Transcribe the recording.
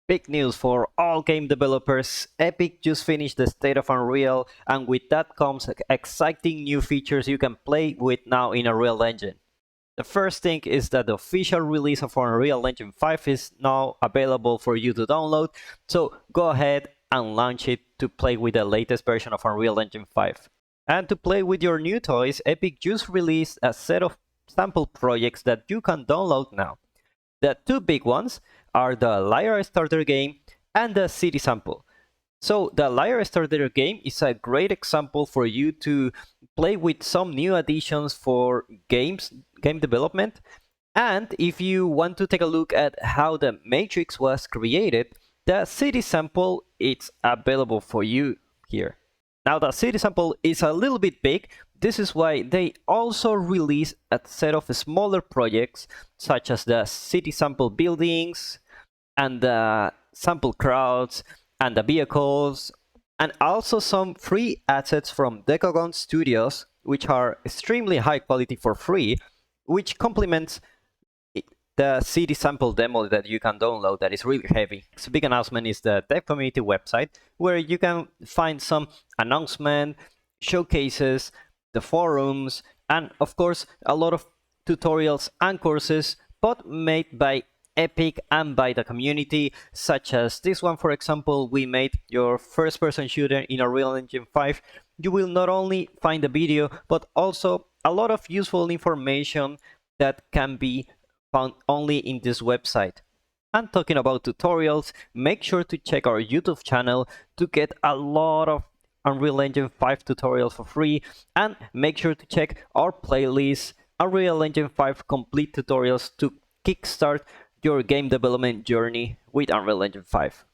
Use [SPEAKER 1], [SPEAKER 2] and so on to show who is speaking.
[SPEAKER 1] Big news for all game developers. Epic just finished the State of Unreal, and with that comes exciting new features you can play with now in Unreal Engine. The first thing is that the official release of Unreal Engine 5 is now available for you to download, so go ahead and launch it to play with the latest version of Unreal Engine 5. And to play with your new toys, Epic just released a set of sample projects that you can download now. The two big ones are the Lyra Starter game and the City Sample. So the Lyra Starter game is a great example for you to play with some new additions for game development. And if you want to take a look at how the Matrix was created, the City Sample is available for you here. Now the City Sample is a little bit big. This is why they also release a set of smaller projects such as the City Sample buildings and the sample crowds and the vehicles, and also some free assets from Decagon Studios, which are extremely high quality for free, which complements the City Sample demo that you can download that is really heavy. So big announcement is the Dev Community website, where you can find some announcement, showcases, the forums, and of course a lot of tutorials and courses, but made by Epic and by the community, such as this one. For example, we made your first-person shooter in Unreal Engine 5. You will not only find the video, but also a lot of useful information that can be found only in this website. And talking about tutorials, make sure to check our YouTube channel to get a lot of Unreal Engine 5 tutorials for free, and make sure to check our playlist, Unreal Engine 5 complete tutorials, to kickstart your game development journey with Unreal Engine 5.